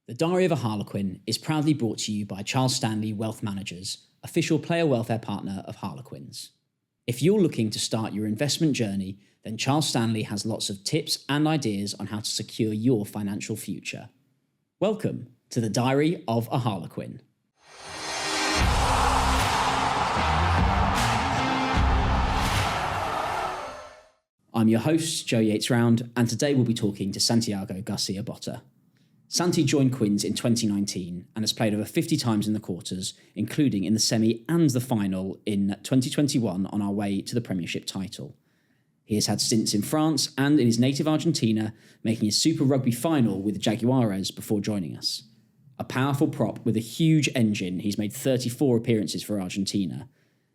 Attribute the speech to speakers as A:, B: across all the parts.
A: The Diary of a Harlequin is proudly brought to you by Charles Stanley Wealth Managers, official player welfare partner of Harlequins. If you're looking to start your investment journey, then Charles Stanley has lots of tips and ideas on how to secure your financial future. Welcome to the Diary of a Harlequin. I'm your host, Joe Yates-Round, and today we'll be talking to Santiago Garcia Botta. Santi joined Quins in 2019 and has played over 50 times in the quarters, including in the semi and the final in 2021 on our way to the Premiership title. He has had stints in France and in his native Argentina, making his Super Rugby final with Jaguares before joining us. A powerful prop with a huge engine, he's made 34 appearances for Argentina.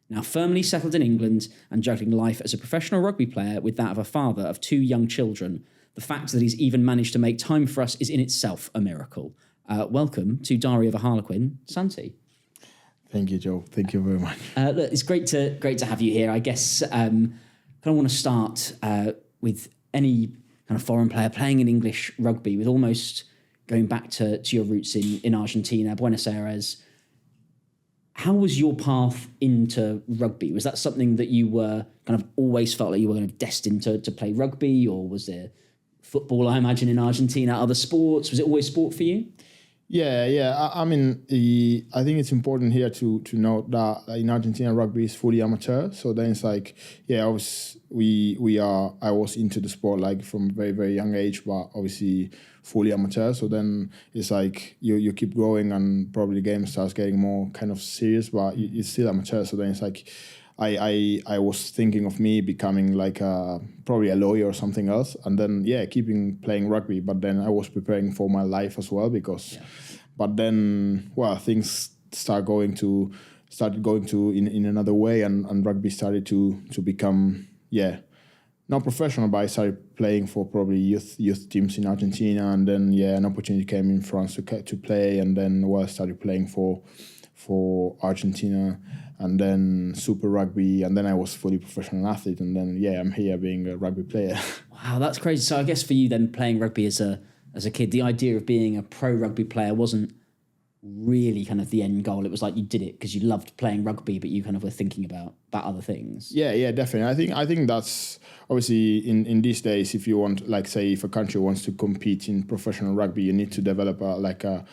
A: Now firmly settled in England and juggling life as a professional rugby player with that of a father of 2 young children, the fact that he's even managed to make time for us is in itself a miracle. Welcome to Diary of a Harlequin, Santi.
B: Thank you, Joe. Thank you very much.
A: Look, it's great to have you here. I guess kind of want to start with any kind of foreign player playing in English rugby, with almost going back to your roots in Argentina, Buenos Aires. How was your path into rugby? Was that something that you were kind of always felt like you were kind of destined to play rugby, or was there football, I imagine, in Argentina, other sports? Was it always sport for you?
B: Yeah. I mean, I think it's important here to note that in Argentina, rugby is fully amateur. So then it's like, I was into the sport like from a very, very young age, but obviously fully amateur. So then it's like you keep growing and probably the game starts getting more kind of serious, but it's still amateur. So then it's like, I was thinking of me becoming like probably a lawyer or something else, and then keeping playing rugby. But then I was preparing for my life as well but then things started going to in another way, and rugby started to become not professional, but I started playing for probably youth teams in Argentina, and then an opportunity came in France to play, and then I started playing for Argentina, and then Super Rugby, and then I was fully professional athlete, and then I'm here being a rugby player.
A: Wow, that's crazy. So I guess for you then, playing rugby as a kid, the idea of being a pro rugby player wasn't really kind of the end goal. It was like you did it because you loved playing rugby, but you kind of were thinking about other things. Yeah,
B: definitely. I think that's obviously in these days, if you want, like, say, if a country wants to compete in professional rugby, you need to develop a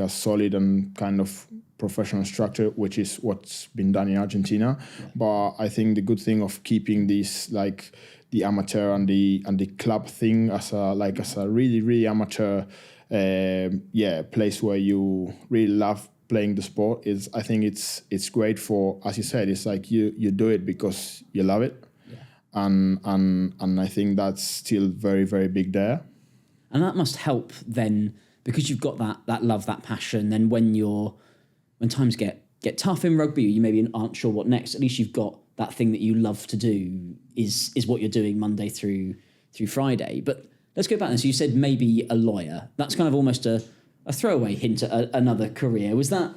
B: solid and kind of professional structure, which is what's been done in Argentina. Yeah. But I think the good thing of keeping this, like the amateur and the club thing as a really, really amateur place where you really love playing the sport is, I think it's great for, as you said, it's like you do it because you love it. Yeah. And I think that's still very, very big there.
A: And that must help then, because you've got that love, that passion. Then when times get tough in rugby, or you maybe aren't sure what next, at least you've got that thing that you love to do is what you're doing Monday through Friday. But let's go back then. So you said maybe a lawyer. That's kind of almost a throwaway hint at another career. Was that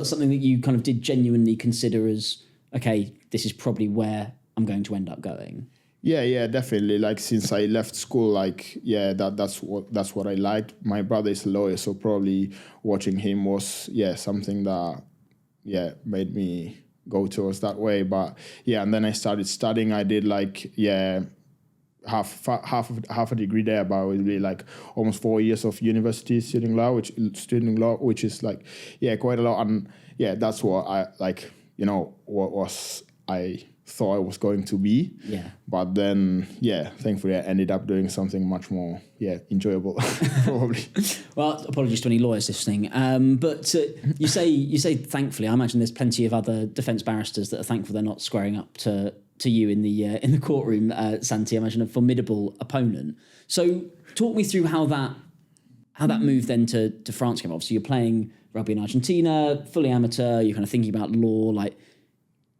A: something that you kind of did genuinely consider as, okay, this is probably where I'm going to end up going?
B: Yeah, definitely. Like, since I left school, like, that's what I liked. My brother is a lawyer, so probably watching him was something that made me go towards that way. But and then I started studying. I did half a degree there, but it was really like almost 4 years of university studying law, which is like quite a lot. And that's what I like. What was I thought I was going to be. Yeah. But then, thankfully I ended up doing something much more, enjoyable, probably.
A: Well, apologies to any lawyers listening. But you say thankfully. I imagine there's plenty of other defence barristers that are thankful they're not squaring up to you in the courtroom, Santi. I imagine a formidable opponent. So talk me through how that moved then to France came. Obviously, you're playing rugby in Argentina, fully amateur. You're kind of thinking about law, like.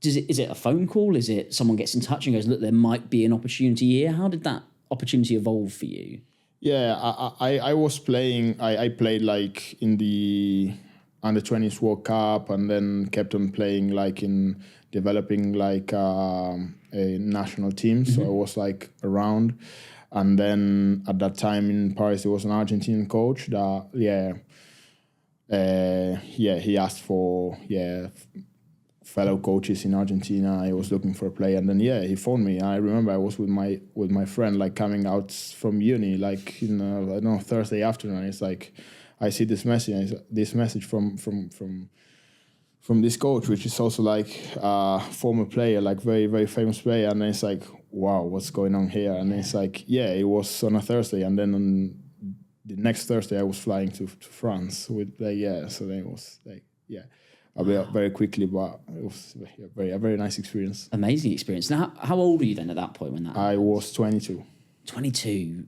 A: Is it a phone call? Is it someone gets in touch and goes, look, there might be an opportunity here? How did that opportunity evolve for you?
B: Yeah, I was playing. I played like in the under-20s World Cup, and then kept on playing like in developing like a national team. So I was like around. And then at that time in Paris, there was an Argentinian coach that, he asked for, fellow coaches in Argentina. He was looking for a player, and then he phoned me. I remember I was with my friend, like coming out from uni, like I don't know, Thursday afternoon. It's like I see this message from this coach, which is also like a former player, like very, very famous player, and then it's like, wow, what's going on here? And it's like, it was on a Thursday, and then on the next Thursday I was flying to France with so then it was like very quickly, but it was a very nice experience.
A: Amazing experience. Now, how old were you then at that point when that happened?
B: I was 22.
A: 22.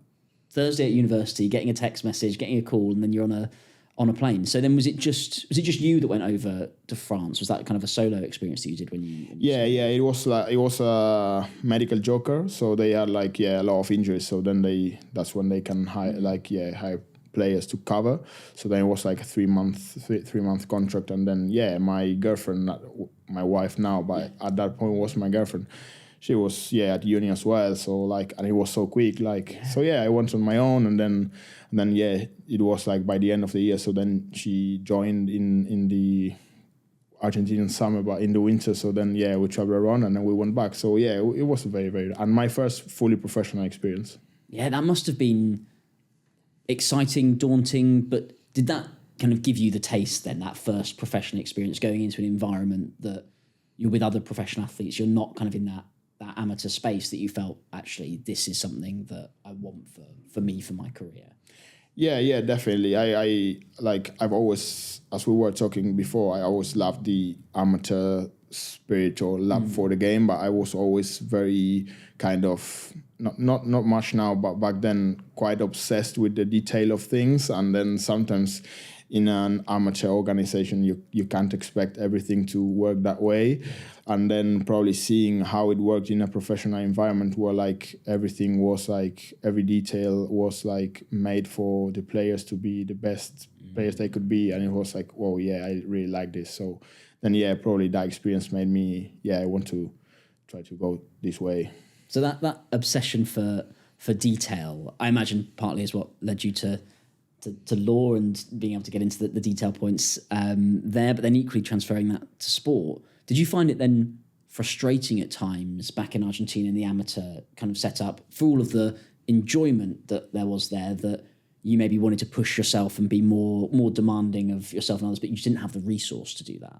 A: Thursday at university, getting a text message, getting a call, and then you're on a plane. So then was it just you that went over to France? Was that kind of a solo experience that you did when you
B: it was a medical joker, so they had a lot of injuries, so then that's when they can hire players to cover. So then it was like a 3 month contract, and then my girlfriend, my wife now, but at that point was my girlfriend. She was at uni as well, so and it was so quick, I went on my own, and then it was like by the end of the year. So then she joined in the Argentinian summer, but in the winter. So then we traveled around, and then we went back. So it was very, very, and my first fully professional experience.
A: Yeah, that must have been exciting, daunting, but did that kind of give you the taste then, that first professional experience, going into an environment that you're with other professional athletes, you're not kind of in that amateur space, that you felt, actually, this is something that I want for me, for my career?
B: Yeah, definitely. I've always, as we were talking before, I always loved the amateur spirit or love for the game, but I was always very kind of, not much now, but back then quite obsessed with the detail of things. And then sometimes in an amateur organization, you can't expect everything to work that way. And then probably seeing how it worked in a professional environment where everything was every detail was made for the players to be the best players they could be. And it was I really like this. So then probably that experience made me I want to try to go this way.
A: So that obsession for detail, I imagine partly is what led you to law and being able to get into the detail points there, but then equally transferring that to sport. Did you find it then frustrating at times back in Argentina in the amateur kind of setup, for all of the enjoyment that there was there, that you maybe wanted to push yourself and be more demanding of yourself and others, but you just didn't have the resource to do that?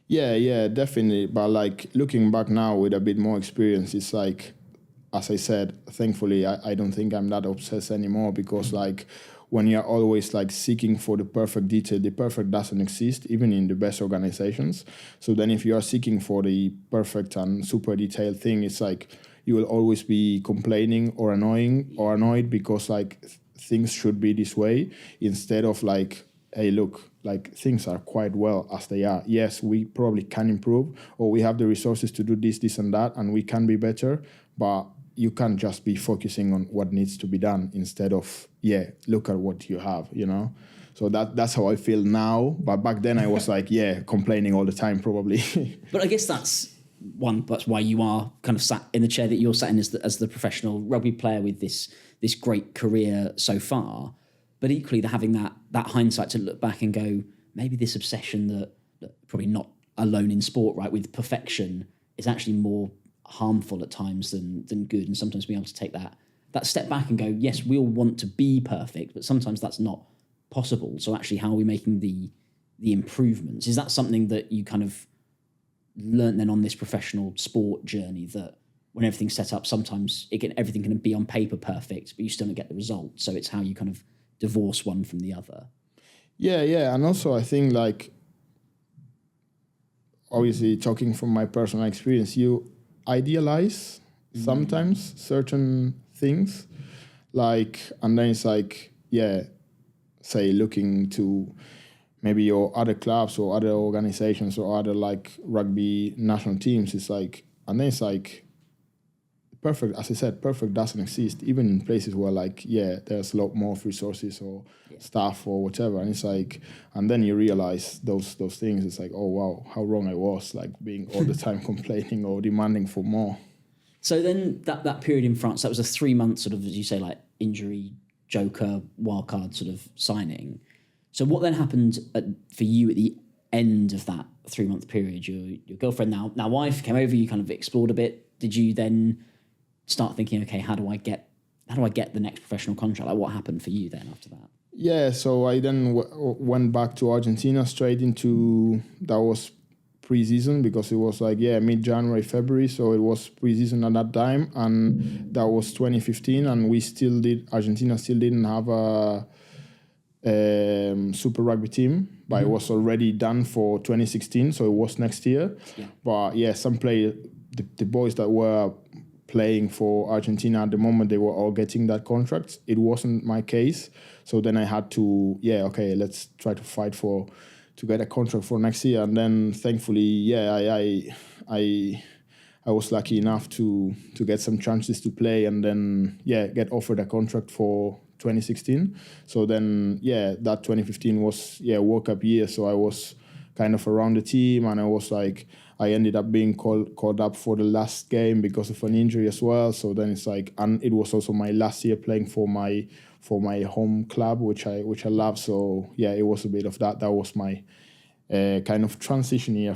B: Yeah, definitely. But looking back now with a bit more experience, it's as I said, thankfully, I don't think I'm that obsessed anymore, because when you're always seeking for the perfect detail, the perfect doesn't exist, even in the best organizations. So then if you are seeking for the perfect and super detailed thing, it's you will always be complaining or annoyed because things should be this way, instead of hey, look, things are quite well as they are. Yes, we probably can improve, or we have the resources to do this and that, and we can be better, but you can't just be focusing on what needs to be done instead of, look at what you have, So that's how I feel now. But back then I was complaining all the time, probably.
A: But I guess that's why you are kind of sat in the chair that you're sat in as the professional rugby player with this great career so far. But equally, having that hindsight to look back and go, maybe this obsession that probably not alone in sport, right, with perfection, is actually more harmful at times than good. And sometimes being able to take that step back and go, yes, we all want to be perfect, but sometimes that's not possible. So actually, how are we making the improvements? Is that something that you kind of learnt then on this professional sport journey, that when everything's set up, sometimes everything can be on paper perfect, but you still don't get the result? So it's how you kind of divorce one from the other.
B: Yeah. And also I think obviously talking from my personal experience, you idealize sometimes certain things, and then it's say looking to maybe your other clubs or other organizations or other rugby national teams, it's and then it's perfect, as I said, perfect doesn't exist, even in places where there's a lot more resources or staff or whatever, and it's and then you realize those things. It's oh wow, how wrong I was, being all the time complaining or demanding for more.
A: So then that period in France, that was a 3-month sort of, as you say, like injury, joker, wildcard sort of signing. So what then happened for you at the end of that 3-month period? Your girlfriend, now wife, came over, you kind of explored a bit. Did you then start thinking, okay, how do I get the next professional contract? Like, what happened for you then after that?
B: Yeah, so I then went back to Argentina straight into, that was pre-season, because it was like, mid-January, February, so it was pre-season at that time, and that was 2015, and Argentina still didn't have a Super Rugby team, but it was already done for 2016, so it was next year. Yeah. But yeah, some players, the boys that were playing for Argentina at the moment, they were all getting that contract. It wasn't my case, so then I had to, let's try to fight to get a contract for next year. And then thankfully, I was lucky enough to get some chances to play, and then get offered a contract for 2016. So then that 2015 was World Cup year, so I was kind of around the team, and I ended up being called up for the last game because of an injury as well. So then it's like, and it was also my last year playing for my home club, which I love. So it was a bit of that. That was my kind of transitioning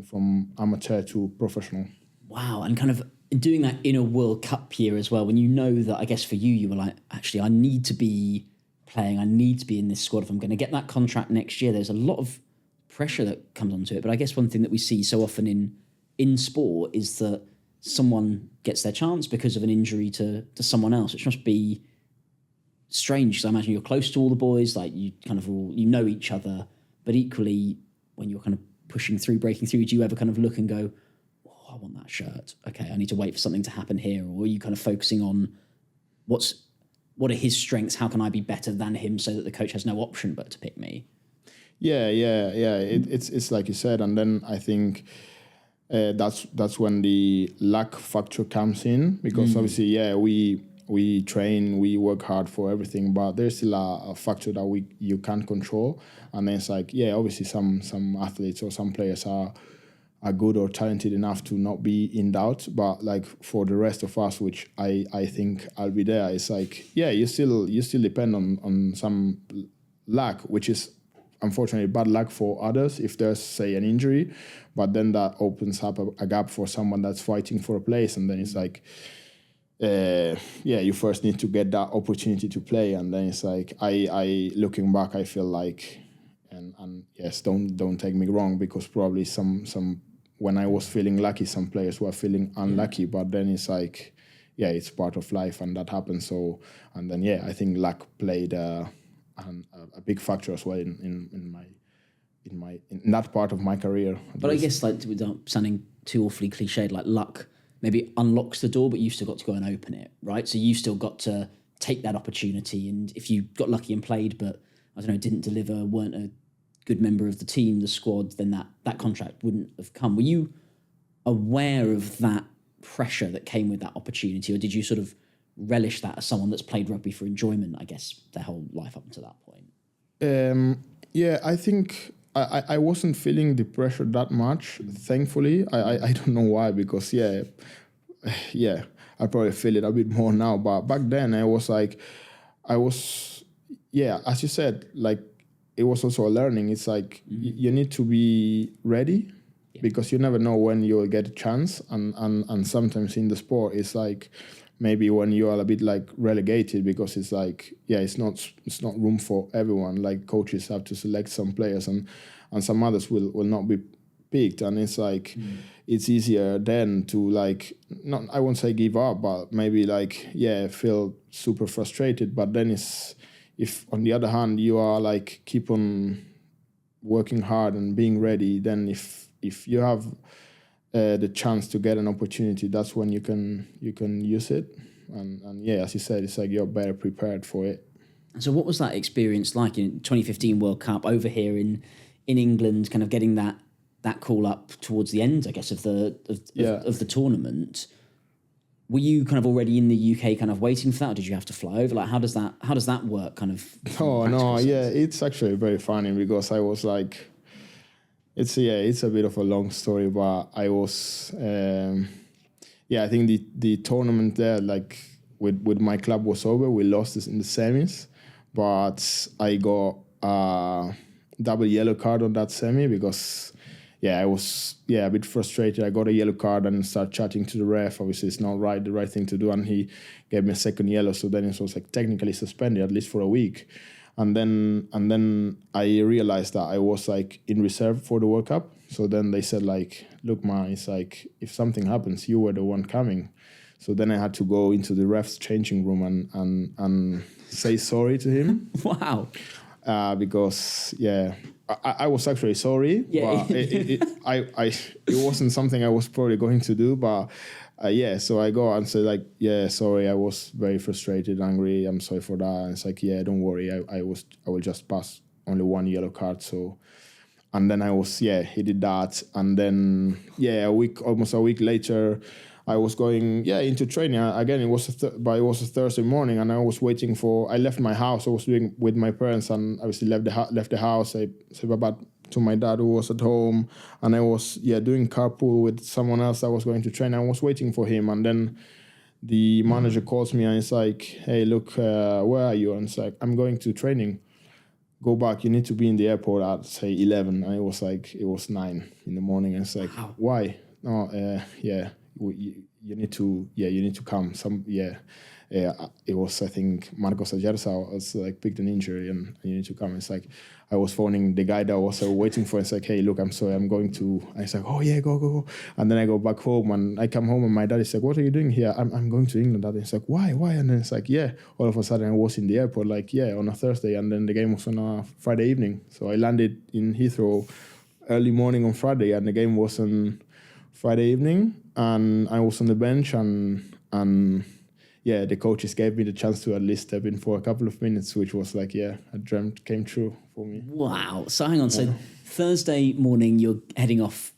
B: from amateur to professional.
A: Wow, and kind of doing that in a World Cup year as well, when you know that, I guess for you were like, actually, I need to be playing, I need to be in this squad if I'm going to get that contract next year. There's a lot of pressure that comes onto it. But I guess one thing that we see so often in sport is that someone gets their chance because of an injury to someone else, which must be strange, because I imagine you're close to all the boys, like you kind of all, you know each other, but equally when you're kind of pushing through, breaking through, do you ever kind of look and go, oh, I want that shirt. Okay, I need to wait for something to happen here. Or are you kind of focusing on what are his strengths? How can I be better than him so that the coach has no option but to pick me?
B: Yeah. It's like you said, and then I think that's when the luck factor comes in, because obviously, we train, we work hard for everything, but there's still a factor that you can't control, and then it's like, obviously some athletes or some players are good or talented enough to not be in doubt, but like for the rest of us, which I think I'll be there, it's like, you still depend on some luck, which is unfortunately bad luck for others if there's, say, an injury, but then that opens up a gap for someone that's fighting for a place, and then it's like, you first need to get that opportunity to play, and then it's like, I looking back, I feel like, and yes, don't take me wrong, because probably some when I was feeling lucky, some players were feeling unlucky, but then it's like, it's part of life, and that happens. So, and then I think luck played a big factor as well in that part of my career.
A: But I guess, like, without sounding too awfully cliched, like luck maybe unlocks the door, but you've still got to go and open it, right? So you've still got to take that opportunity, and if you got lucky and played, but I don't know, didn't deliver, weren't a good member of the team, the squad, then that contract wouldn't have come. Were you aware of that pressure that came with that opportunity, or did you sort of relish that as someone that's played rugby for enjoyment, I guess, their whole life up until that point?
B: I think I wasn't feeling the pressure that much, thankfully. I don't know why, because I probably feel it a bit more now, but back then I was like, as you said, like, it was also a learning. It's like, you need to be ready, because you never know when you'll get a chance, and sometimes in the sport it's like, maybe when you are a bit like relegated, because it's like, it's not room for everyone. Like, coaches have to select some players, and some others will not be picked, and it's like, it's easier then to, like, not, I won't say give up, but maybe like, feel super frustrated. But then if on the other hand you are like, keep on working hard and being ready, then if you have the chance to get an opportunity, that's when you can use it, and as you said, it's like you're better prepared for it.
A: So what was that experience like in 2015 World Cup over here in England, kind of getting that call up towards the end, I guess, of the tournament? Were you kind of already in the UK, kind of waiting for that, or did you have to fly over? Like, how does that work, kind of?
B: Oh no, it's actually very funny, because I was like, it's a bit of a long story, but I was yeah, I think the tournament there, like with my club was over. We lost this in the semis, but I got a double yellow card on that semi because I was a bit frustrated. I got a yellow card and started chatting to the ref. Obviously, it's not the right thing to do, and he gave me a second yellow. So then it was like technically suspended at least for a week, and then I realized that I was like in reserve for the World Cup. So then they said like, look, man, it's like if something happens, you were the one coming. So then I had to go into the ref's changing room and say sorry to him.
A: Wow.
B: Because I was actually sorry, but it wasn't something I was probably going to do. But so I go and say like, sorry, I was very frustrated, angry. I'm sorry for that. And it's like, don't worry, I will just pass only one yellow card. So, and then he did that, and then almost a week later, I was going into training again. It was a Thursday morning, and I was waiting for. I left my house. I was doing with my parents, and obviously left the house. I said bye to my dad who was at home, and I was doing carpool with someone else that was going to train. I was waiting for him, and then the manager calls me and it's like, "Hey, look, where are you?" And it's like, "I'm going to training. Go back. You need to be in the airport at say 11." And it was 9 in the morning. And it's like, wow. Why? No, you need to come. It was, I think, Marcos Ajersa was like picked an injury and you need to come. It's like I was phoning the guy that was waiting for. It's like, hey, look, I'm sorry, I'm going to. I was like, oh yeah, go. And then I go back home and I come home and my dad is like, what are you doing here? I'm going to England. And it's like, why? And then it's like, all of a sudden I was in the airport on a Thursday, and then the game was on a Friday evening. So I landed in Heathrow early morning on Friday, and the game was on Friday evening, and I was on the bench, and the coaches gave me the chance to at least step in for a couple of minutes, which was like, a dream came true for me.
A: Wow. So hang on. So Thursday morning, you're heading off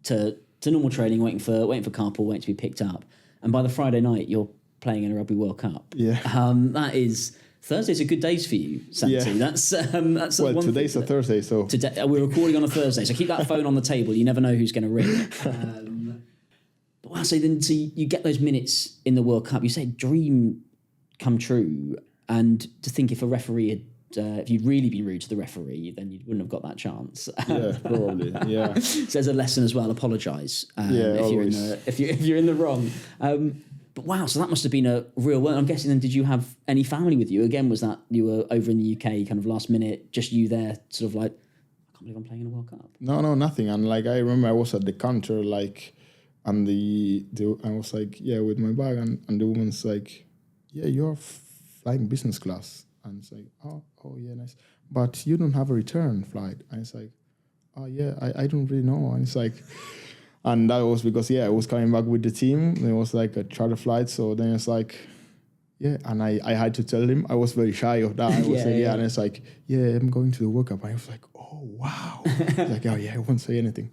A: to normal training, waiting for carpool, waiting to be picked up, and by the Friday night, you're playing in a Rugby World Cup.
B: Yeah.
A: That is. Thursdays are good days for you, Santi. Yeah. That's
B: well, today's a Thursday, so
A: today we're recording on a Thursday, so keep that phone on the table. You never know who's going to ring. But wow, so you get those minutes in the World Cup. You say dream come true, and to think if a referee had, if you'd really been rude to the referee, then you wouldn't have got that chance.
B: Yeah, probably. Yeah.
A: So there's a lesson as well. Apologise if you're in the wrong. But wow, so that must have been a real world. I'm guessing then, did you have any family with you? Again, was that you were over in the UK kind of last minute, just you there, sort of like, I can't believe I'm playing in a World Cup?
B: No, nothing. And like, I remember I was at the counter, like, and I was like, with my bag, and the woman's like, you're flying business class. And it's like, oh yeah, nice. But you don't have a return flight. And it's like, oh yeah, I don't really know. And it's like... And that was because, I was coming back with the team. It was like a charter flight. So then it's like, and I had to tell him. I was very shy of that. I was and it's like, I'm going to the World Cup. I was like, oh, wow. Like, I won't say anything.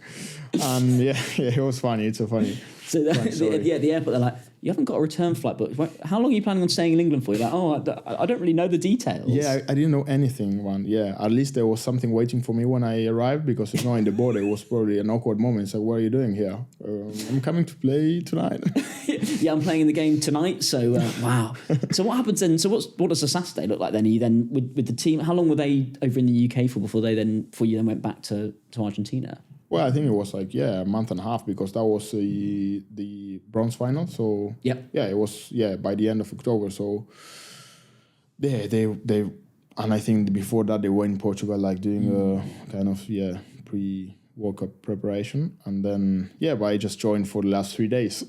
B: And it was funny. It's so funny.
A: So the airport, they're like, you haven't got a return flight, but how long are you planning on staying in England for? You're like, I don't really know the details.
B: Yeah, I didn't know anything, man. Yeah, at least there was something waiting for me when I arrived, because it's not in the border. It was probably an awkward moment. It's like, what are you doing here? I'm coming to play tonight. Yeah,
A: I'm playing in the game tonight. So, wow. So what happens then? So what does a Saturday look like then? Are you then with the team? How long were they over in the UK for before you then went back to Argentina?
B: Well, I think it was like, a month and a half, because that was the bronze final. So, it was, by the end of October. So, they and I think before that, they were in Portugal, like doing a kind of, pre-World Cup preparation. And then, but I just joined for the last 3 days.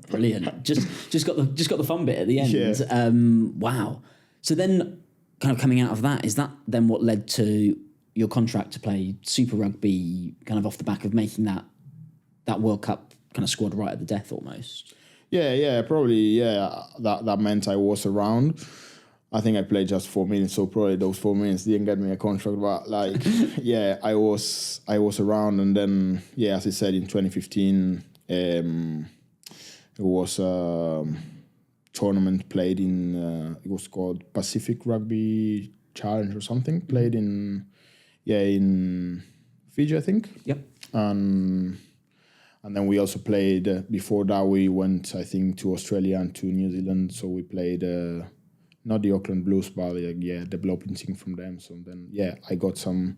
A: Brilliant. Just got the fun bit at the end.
B: Yeah.
A: Wow. So then, kind of coming out of that, is that then what led to your contract to play Super Rugby, kind of off the back of making that World Cup kind of squad right at the death almost?
B: Probably, that meant I was around. I think I played just 4 minutes, so probably those 4 minutes didn't get me a contract, but like, I was around. And then, as I said, in 2015, it was a tournament played in, it was called Pacific Rugby Challenge or something, played in Fiji, I think.
A: Yep.
B: And And then we also played, before that we went, I think, to Australia and to New Zealand. So we played, not the Auckland Blues, but developing team from them. So then, I got some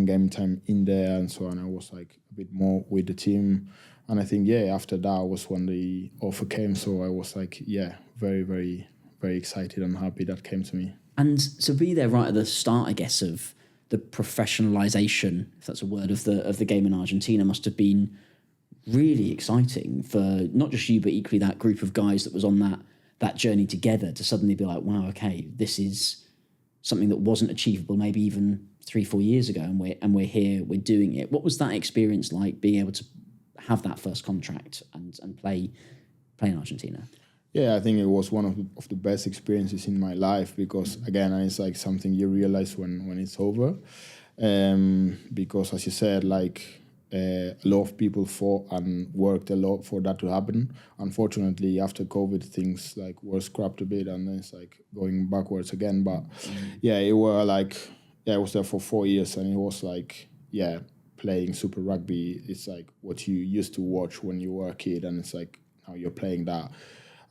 B: game time in there and so on. I was like a bit more with the team. And I think, after that was when the offer came. So I was like, very, very, very excited and happy that came to me.
A: And to be there right at the start, I guess, of the professionalization, if that's a word, of the game in Argentina must have been really exciting for not just you, but equally that group of guys that was on that journey together, to suddenly be like, wow, okay, this is something that wasn't achievable maybe even 3-4 years ago, and we're here, we're doing it. What was that experience like, being able to have that first contract and play in Argentina?
B: Yeah, I think it was one of the best experiences in my life, because again, it's like something you realize when it's over, because as you said, like a lot of people fought and worked a lot for that to happen. Unfortunately, after COVID, things like were scrapped a bit, and then it's like going backwards again. But it were like, I was there for 4 years, and it was like, playing Super Rugby. It's like what you used to watch when you were a kid, and it's like now you're playing that.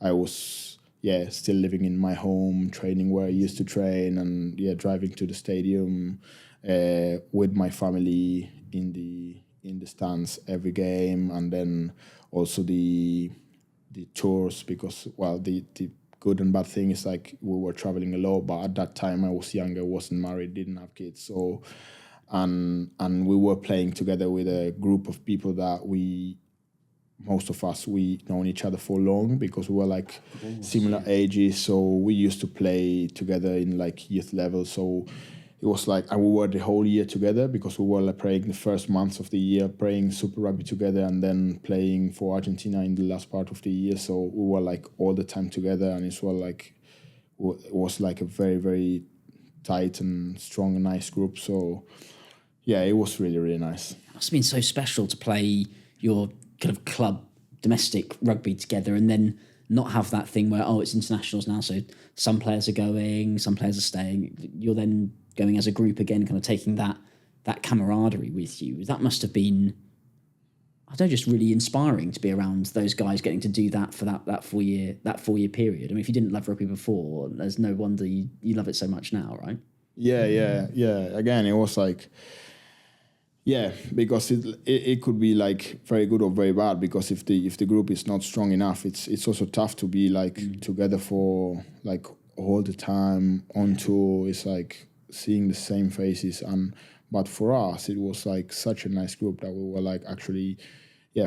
B: I was still living in my home, training where I used to train, and driving to the stadium with my family in the stands every game, and then also the tours, because the good and bad thing is like we were traveling a lot, but at that time I was younger, wasn't married, didn't have kids, so and we were playing together with a group of people that most of us, we known each other for long, because we were like similar ages. So we used to play together in like youth level. So it was like, and we were the whole year together, because we were like playing the first months of the year, playing Super Rugby together, and then playing for Argentina in the last part of the year. So we were like all the time together, and it was like a very, very tight and strong and nice group. So it was really, really nice.
A: It must have been so special to play your kind of club domestic rugby together, and then not have that thing where, it's internationals now, so some players are going, some players are staying. You're then going as a group again, kind of taking that camaraderie with you. That must have been, I don't know, just really inspiring to be around those guys, getting to do that for that 4 year period. I mean, if you didn't love rugby before, there's no wonder you love it so much now, right?
B: Yeah. Again, it was like, because it could be like very good or very bad, because if the group is not strong enough, it's also tough to be like together for like all the time on tour. It's like seeing the same faces, but for us it was like such a nice group that we were like actually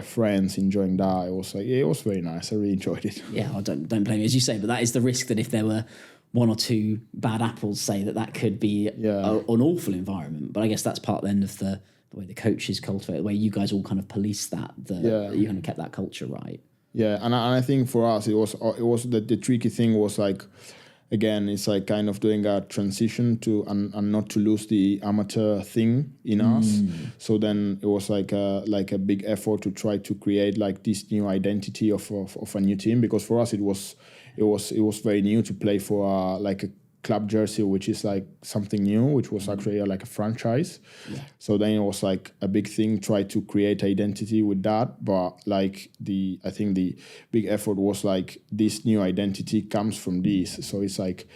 B: friends, enjoying that. It was like, it was very nice. I really enjoyed it.
A: I don't blame you, as you say, but that is the risk, that if there were one or two bad apples, say that could be an awful environment. But I guess that's part then of the way the coaches cultivate, the way you guys all kind of police that you kind of kept that culture right.
B: Yeah, and I think for us it was the tricky thing was like, again, it's like kind of doing a transition to and not to lose the amateur thing in us. So then it was like a big effort to try to create like this new identity of a new team, because for us it was very new to play for like a club jersey, which is like something new, which was actually like a franchise. So then it was like a big thing, try to create identity with that. But like I think the big effort was like, this new identity comes from this. So it's like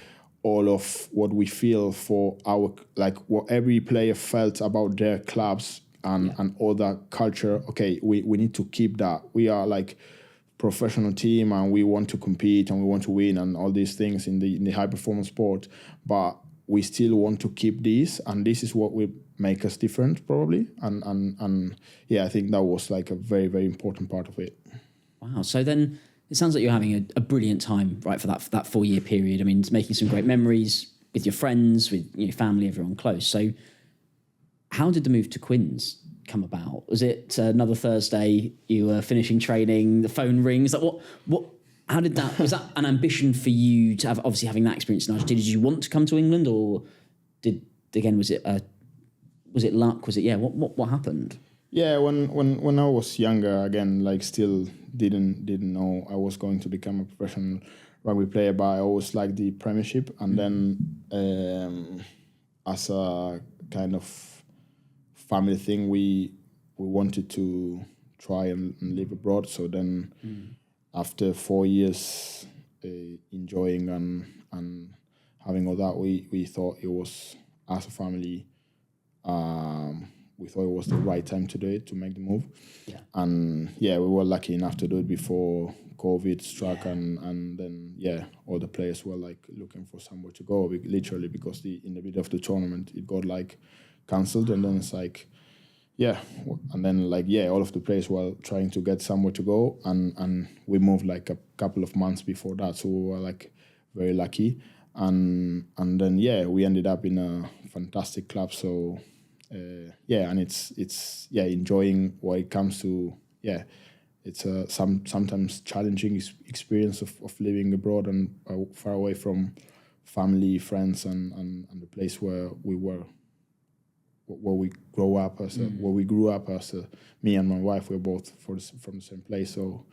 B: all of what we feel for our, like what every player felt about their clubs and all that culture. Okay, we need to keep that. We are like professional team, and we want to compete and we want to win and all these things in the high performance sport, but we still want to keep this, and this is what will make us different probably, and I think that was like a very, very important part of it.
A: Wow. So then it sounds like you're having a brilliant time, right, for that 4 year period. I mean, it's making some great memories with your friends, with your family, everyone close. So how did the move to Quins come about? Was it another Thursday, you were finishing training, the phone rings? Like what? How did that? Was that an ambition for you to have? Obviously, having that experience in Argentina, did you want to come to England, or was it luck? Was it What happened?
B: Yeah, when I was younger, again, like still didn't know I was going to become a professional rugby player, but I always liked the Premiership, and then as a kind of family thing, we wanted to try and live abroad. So then after 4 years enjoying and having all that, we thought it was, as a family, we thought it was the right time to do it, to make the move.
A: Yeah.
B: And we were lucky enough to do it before COVID struck, and then all the players were like looking for somewhere to go, literally, because in the middle of the tournament it got like cancelled, and then it's like and then like all of the players were trying to get somewhere to go, and we moved like a couple of months before that, so we were like very lucky, and then we ended up in a fantastic club. So and it's enjoying what it comes to. It's a sometimes challenging experience of living abroad and far away from family, friends, and the place where we grew up as me and my wife. We're both from the same place, so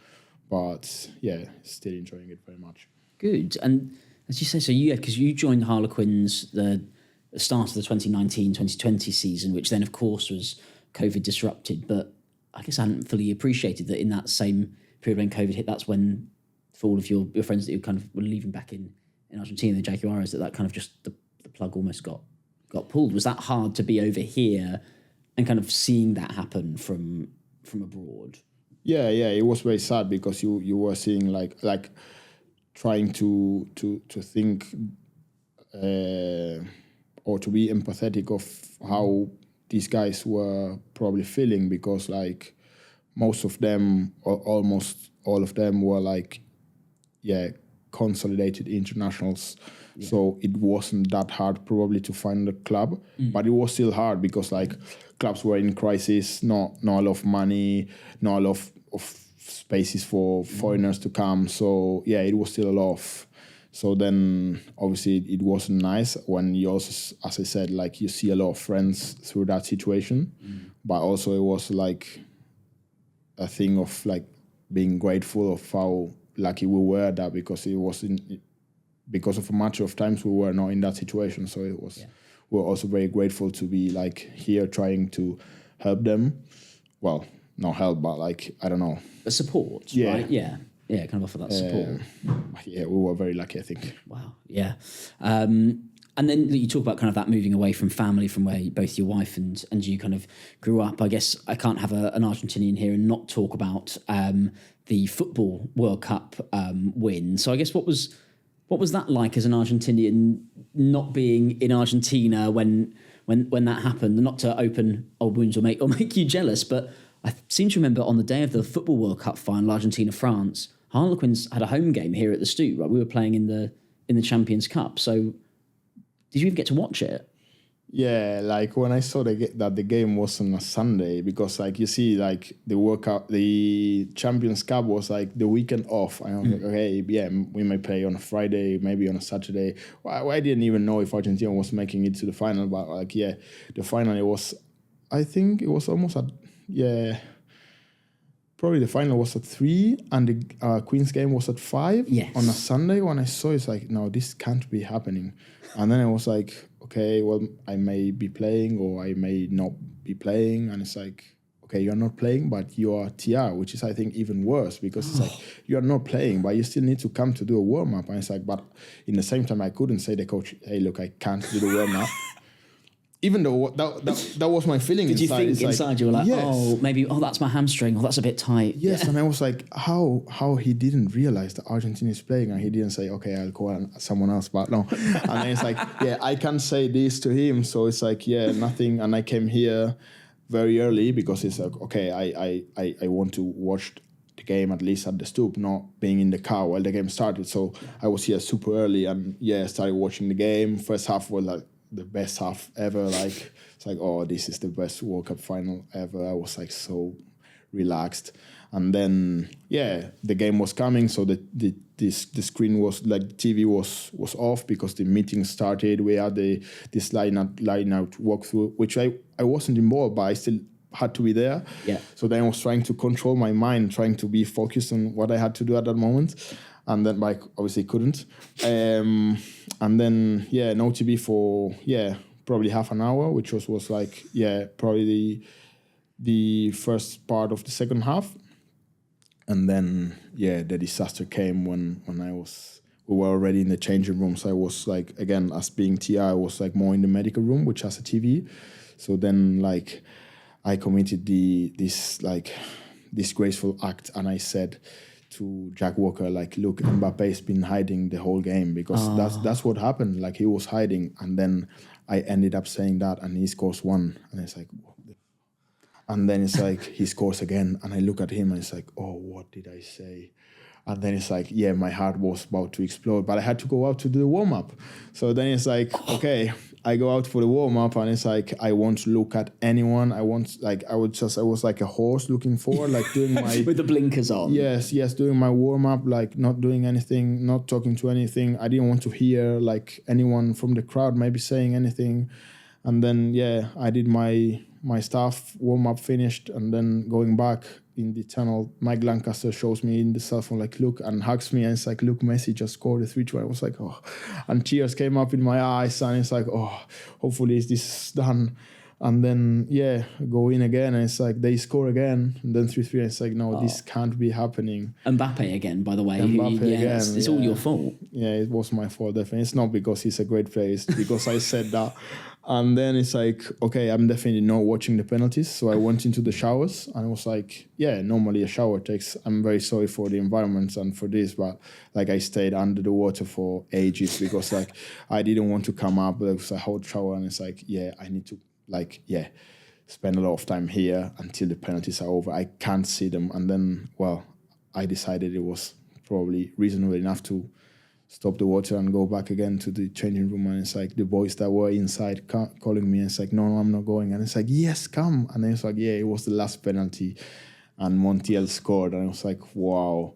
B: but still enjoying it very much.
A: Good. And as you say, so because you joined Harlequins the start of the 2019-2020 season, which then of course was COVID disrupted, but I guess I hadn't fully appreciated that in that same period when COVID hit, that's when, for all of your friends that you kind of were leaving back in Argentina, the Jaguares, that kind of just the plug almost got pulled. Was that hard to be over here and kind of seeing that happen from abroad? Yeah,
B: it was very sad, because you were seeing like trying to think or to be empathetic of how these guys were probably feeling, because like most of them, or almost all of them, were like consolidated internationals. So it wasn't that hard probably to find a club, but it was still hard, because like clubs were in crisis, not a lot of money, not a lot of spaces for foreigners to come. So it was still a lot of. So then obviously it wasn't nice when you also, as I said, like you see a lot of friends through that situation, but also it was like a thing of like being grateful of how lucky we were that, because it wasn't, because of a matter of times we were not in that situation. So it was, we were also very grateful to be like here trying to help them. Well, not help, but like, I don't know.
A: A support, right? Yeah. Yeah, kind of offer that support.
B: We were very lucky, I think.
A: Wow, yeah. And then you talk about kind of that moving away from family, from where both your wife and you kind of grew up. I guess I can't have an Argentinian here and not talk about the football World Cup win. So I guess what was that like as an Argentinian, not being in Argentina when that happened? Not to open old wounds or make you jealous, but I seem to remember on the day of the football World Cup final, Argentina-France, Harlequins had a home game here at the Stoop, right? We were playing in the Champions Cup. So did you even get to watch it?
B: Yeah, like when I saw that the game was on a Sunday, because like you see, like the World Cup, the Champions Cup was like the weekend off. I was like, okay, we may play on a Friday, maybe on a Saturday. Well, I didn't even know if Argentina was making it to the final, but like, the final, it was, I think it was almost probably the final was at 3 and the Queen's game was at 5 on a Sunday. When I saw it, it's like, no, this can't be happening. And then I was like, okay, well, I may be playing or I may not be playing. And it's like, okay, you're not playing, but you are TR, which is, I think, even worse, because it's like, you're not playing, but you still need to come to do a warm-up. And it's like, but in the same time, I couldn't say to the coach, hey, look, I can't do the warm-up. Even though that was my feeling
A: inside. Did you think
B: it's
A: inside
B: like,
A: you were like, that's my hamstring, or that's a bit tight?
B: Yes, and I was like, how he didn't realize that Argentina is playing, and he didn't say, okay, I'll call someone else, but no. And then it's like, I can't say this to him, so it's like, nothing. And I came here very early because it's like, okay, I want to watch the game at least at the Stoop, not being in the car while the game started. So I was here super early, and started watching the game. First half was like the best half ever. Like it's like, oh, this is the best World Cup final ever. I was like so relaxed. And then the game was coming, so the screen was like, the TV was off because the meeting started. We had this line out walkthrough, which I wasn't involved, but I still had to be there. So then I was trying to control my mind, trying to be focused on what I had to do at that moment. And then like obviously couldn't. And then no TV for probably half an hour, which was like probably the first part of the second half. And then, the disaster came when we were already in the changing room. So I was like, again, as being TI, I was like more in the medical room, which has a TV. So then like I committed this disgraceful act, and I said to Jack Walker, like, look, Mbappe's been hiding the whole game, because that's what happened. Like, he was hiding, and then I ended up saying that, and he scores one, and it's like, and then it's like he scores again, and I look at him, and it's like, oh, what did I say? And then it's like, my heart was about to explode, but I had to go out to do the warm-up. So then it's like, okay, I go out for the warm-up, and it's like, I won't look at anyone. I was like a horse looking forward, like doing my...
A: With the blinkers on.
B: Yes, doing my warm-up, like not doing anything, not talking to anything. I didn't want to hear like anyone from the crowd maybe saying anything. And then, I did my stuff, warm-up finished, and then going back in the tunnel, Mike Lancaster shows me in the cell phone, like, look, and hugs me, and it's like, look, Messi just scored a 3-2. I was like, oh, and tears came up in my eyes, and it's like, oh, hopefully this is done. And then, go in again, and it's like, they score again, and then 3-3, and it's like, no, this can't be happening.
A: Mbappe again, by the way. It's all your fault. Yeah,
B: it was my fault, definitely. It's not because he's a great player, it's because I said that. And then it's like, okay, I'm definitely not watching the penalties. So I went into the showers, and I was like, normally a shower takes, I'm very sorry for the environment and for this, but like I stayed under the water for ages because like I didn't want to come up. There was a hot shower, and it's like, I need to spend a lot of time here until the penalties are over. I can't see them. And then, I decided it was probably reasonable enough to stop the water and go back again to the changing room, and it's like the boys that were inside calling me, and it's like, no, I'm not going, and it's like, yes, come, and then it's like, it was the last penalty, and Montiel scored, and I was like, wow,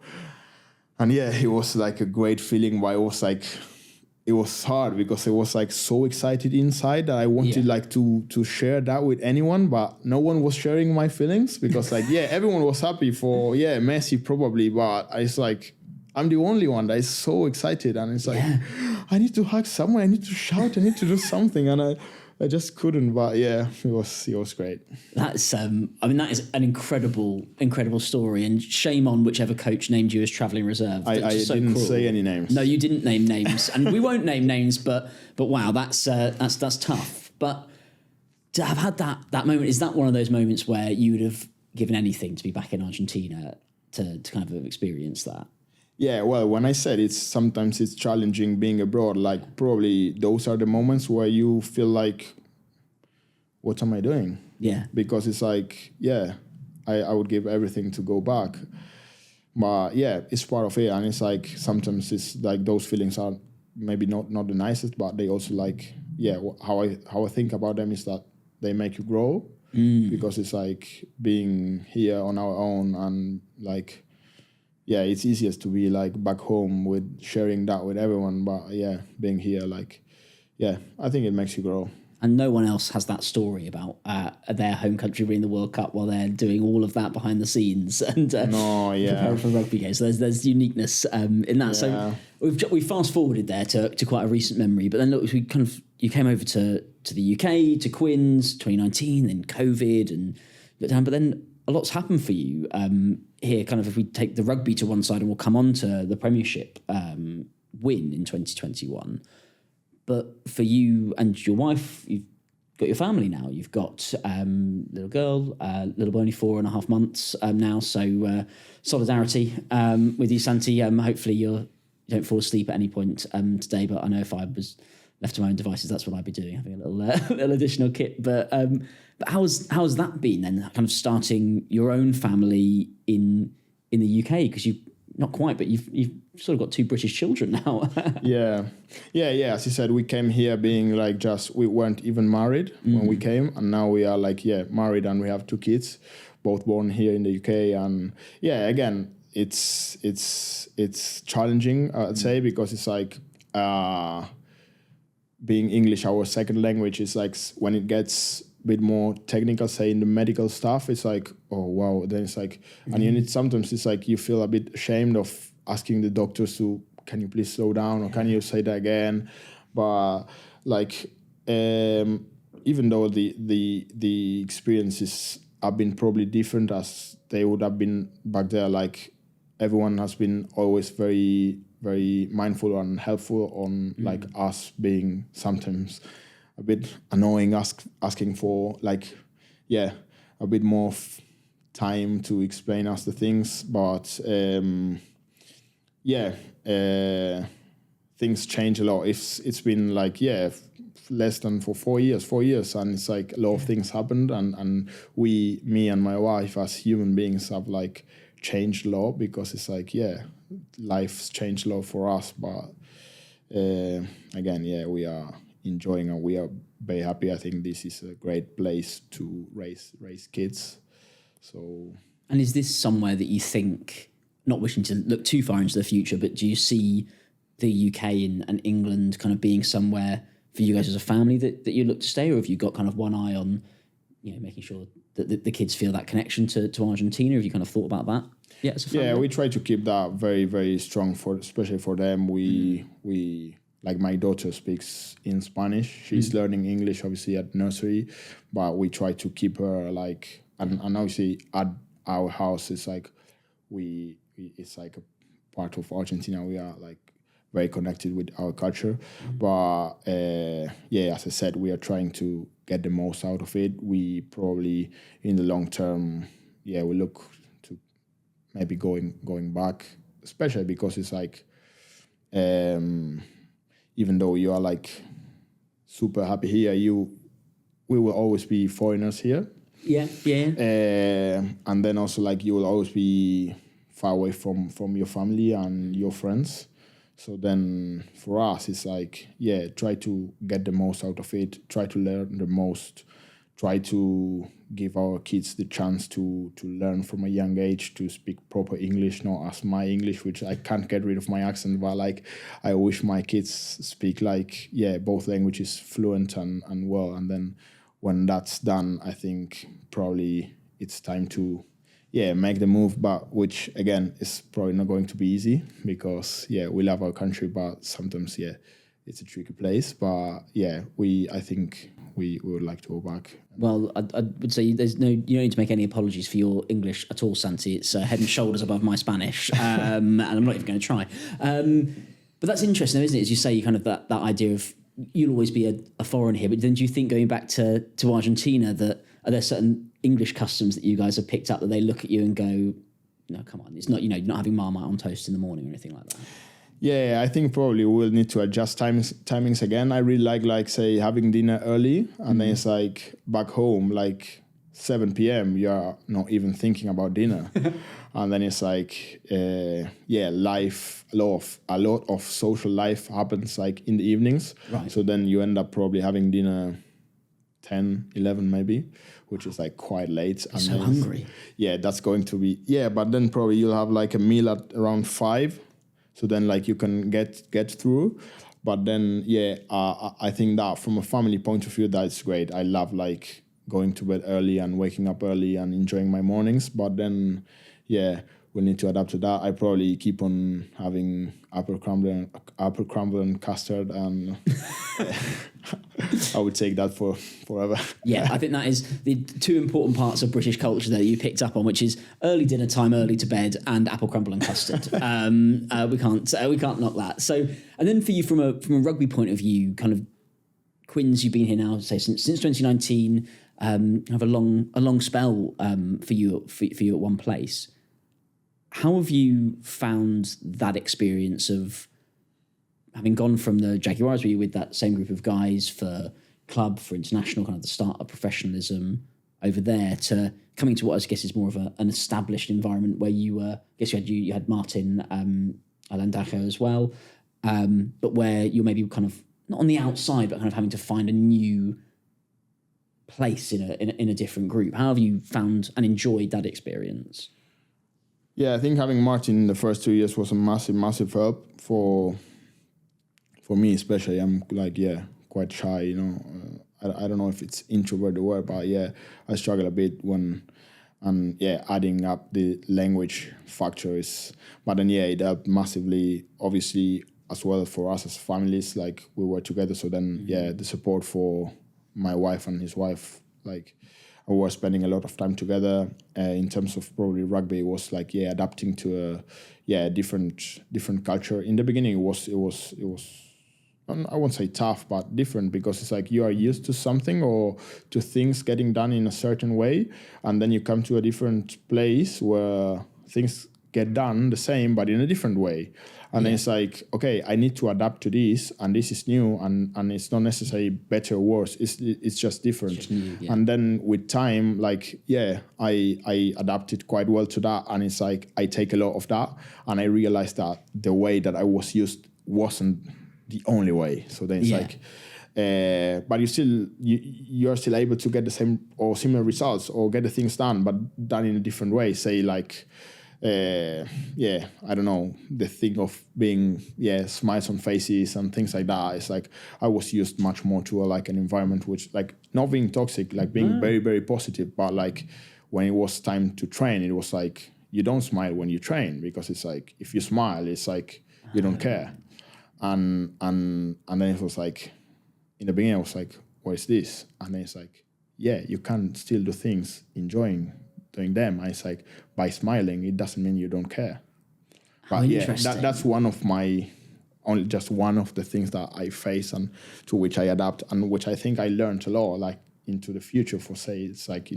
B: and it was like a great feeling, but it was hard because I was like so excited inside that I wanted like to share that with anyone, but no one was sharing my feelings because like everyone was happy for Messi probably, but it's like, I'm the only one that is so excited, and it's like, I need to hug someone, I need to shout, I need to do something, and I just couldn't. But it was great.
A: That's that is an incredible story, and shame on whichever coach named you as travelling reserve.
B: I didn't say any names.
A: No, you didn't name names, and we won't name names. But wow, that's tough. But to have had that moment, is that one of those moments where you would have given anything to be back in Argentina to kind of experience that?
B: Yeah, well, when I said sometimes it's challenging being abroad, like probably those are the moments where you feel like, what am I doing?
A: Yeah.
B: Because it's like, I would give everything to go back. But it's part of it. And it's like, sometimes it's like those feelings are maybe not the nicest, but they also like, how I think about them is that they make you grow. Because it's like being here on our own and like, it's easiest to be like back home with sharing that with everyone. But being here, like, I think it makes you grow.
A: And no one else has that story about their home country winning the World Cup while they're doing all of that behind the scenes and preparing for rugby games. So there's uniqueness in that. So we fast forwarded there to quite a recent memory. But then look, you came over to the UK, to Quins, 2019, then COVID and lookdown. But then a lot's happened for you here. Kind of if we take the rugby to one side, and we'll come on to the Premiership win in 2021. But for you and your wife, you've got your family now. You've got little girl, little boy, only 4.5 months now. So solidarity with you, Santi. Hopefully you don't fall asleep at any point today. But I know if I was left to my own devices, that's what I'd be doing, having a little additional kit. But how's that been then? Kind of starting your own family in the UK, because you not quite, but you've sort of got 2 British children now.
B: Yeah. As you said, we came here being like we weren't even married when we came, and now we are like married, and we have 2 kids, both born here in the UK. And again, it's challenging, I'd say, because it's like being English, our second language, is like when it gets a bit more technical, say in the medical stuff, it's like, oh wow, then it's like, and you need, sometimes it's like you feel a bit ashamed of asking the doctors to, can you please slow down, or can you say that again? But like, even though the experience is have been probably different as they would have been back there. Like everyone has been always very, very mindful and helpful on like us being sometimes a bit annoying, asking for like, a bit more time to explain us the things. But things change a lot. It's been like, less than for 4 years, and it's like a lot of things happened, and me and my wife as human beings have like changed a lot, because it's like, life's changed a lot for us. But again, we are enjoying and we are very happy. I think this is a great place to raise kids. So,
A: and is this somewhere that you think, not wishing to look too far into the future, but do you see the UK and England kind of being somewhere for you guys as a family that you look to stay, or have you got kind of one eye on, making sure that the kids feel that connection to Argentina? Have you kind of thought about that? Yeah, as a family?
B: Yeah, we try to keep that very, very strong especially for them. We like my daughter speaks in Spanish. She's learning English obviously at nursery, but we try to keep her like, and obviously at our house it's like it's like a part of Argentina. We are like very connected with our culture. But as I said, we are trying to get the most out of it. We probably in the long term, we look to maybe going back, especially because it's like, even though you are like super happy here, we will always be foreigners here. And then also like you will always be far away from your family and your friends. So then for us, it's like, try to get the most out of it, try to learn the most, try to give our kids the chance to learn from a young age to speak proper English, not as my English, which I can't get rid of my accent, but like I wish my kids speak like, both languages fluent and well. And then when that's done, I think probably it's time to make the move, but which again is probably not going to be easy, because we love our country, but sometimes it's a tricky place. But I think we would like to go back.
A: Well, I would say you don't need to make any apologies for your English at all, Santi. It's head and shoulders above my Spanish, and I'm not even going to try. But that's interesting, isn't it? As you say, kind of that idea of you'll always be a foreign here. But then do you think, going back to Argentina, that are there certain English customs that you guys have picked up that they look at you and go, no, come on, it's not, you're not having Marmite on toast in the morning or anything like that?
B: Yeah, I think probably we'll need to adjust timings again. I really like say having dinner early, and then it's like back home, like 7 p.m. you're not even thinking about dinner. And then it's like, life, a lot of social life happens like in the evenings.
A: Right.
B: So then you end up probably having dinner 10, 11 maybe, which is like quite late.
A: I'm so hungry.
B: Yeah, that's going to be, but then probably you'll have like a meal at around 5. So then like you can get through. But then, I think that from a family point of view, that's great. I love like going to bed early and waking up early and enjoying my mornings. But then, we need to adapt to that. I probably keep on having apple crumble and custard, and I would take that for forever.
A: Yeah, I think that is the two important parts of British culture that you picked up on, which is early dinner time, early to bed, and apple crumble and custard. We can't knock that. So, and then for you, from a rugby point of view, kind of Quins, you've been here now, say since 2019. Have a long spell for you at one place. How have you found that experience of having gone from the Jaguars, where you were with that same group of guys for club, for international, kind of the start of professionalism over there, to coming to what I guess is more of an established environment where you were, I guess you had Martin Alandajo as well, but where you're maybe kind of not on the outside, but kind of having to find a new place in a different group. How have you found and enjoyed that experience?
B: Yeah, I think having Martin in the first 2 years was a massive help for me, especially. I'm like, quite shy, I don't know if it's introvert the word, but I struggle a bit adding up the language factors. But then, it helped massively, obviously, as well for us as families, like we were together. So then, the support for my wife and his wife, like we were spending a lot of time together. In terms of probably rugby, it was like adapting to a different culture. In the beginning, it was I won't say tough, but different, because it's like you are used to something or to things getting done in a certain way, and then you come to a different place where things get done the same but in a different way. And then it's like, okay, I need to adapt to this, and this is new, and it's not necessarily better or worse. It's just different.
A: Just new,
B: And then with time, like, I adapted quite well to that, and it's like I take a lot of that, and I realized that the way that I was used wasn't the only way. So then it's like, but you're still able to get the same or similar results, or get the things done, but done in a different way. Say like, I don't know, the thing of being smiles on faces and things like that. It's like I was used much more to like an environment which, like, not being toxic, like being very, very positive, but like when it was time to train, it was like you don't smile when you train, because it's like if you smile, it's like you don't care. And then it was like, in the beginning I was like, what is this? And then it's like, you can still do things doing them. And it's like, by smiling, it doesn't mean you don't care. But that's one of just one of the things that I face and to which I adapt, and which I think I learned a lot, like into the future. For say, it's like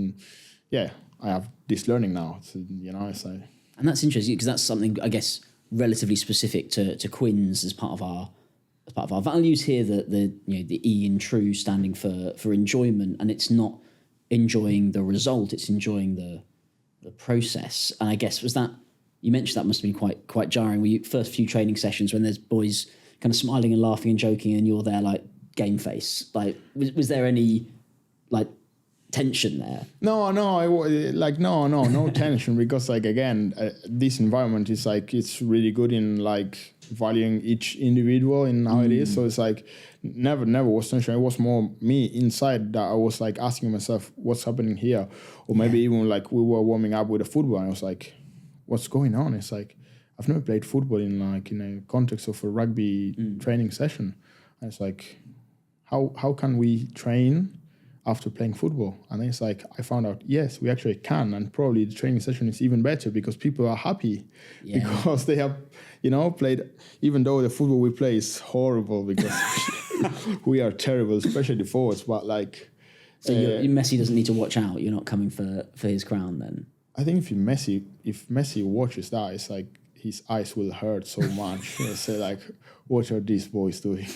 B: I have this learning now. So, it's like,
A: and that's interesting, because that's something, I guess, relatively specific to Quins as part of our values here. The E in true standing for enjoyment, and it's not enjoying the result; it's enjoying the process. And I guess you mentioned that must have been quite jarring. Were you first few training sessions when there's boys kind of smiling and laughing and joking, and you're there like game face? Like, was there any like tension there? No
B: tension, because like, again, this environment is like, it's really good in like valuing each individual and how it is. So it's like never was tension. It was more me inside that I was like asking myself, what's happening here? Or maybe even like we were warming up with a football, and I was like, what's going on? It's like, I've never played football in a context of a rugby training session. And it's like, how can we train after playing football? And then it's like, I found out, yes, we actually can. And probably the training session is even better, because people are happy because they have, played, even though the football we play is horrible, because we are terrible, especially the forwards. But like,
A: so Messi doesn't need to watch out. You're not coming for his crown then.
B: I think if Messi watches that, it's like his eyes will hurt so much. Say like, what are these boys doing?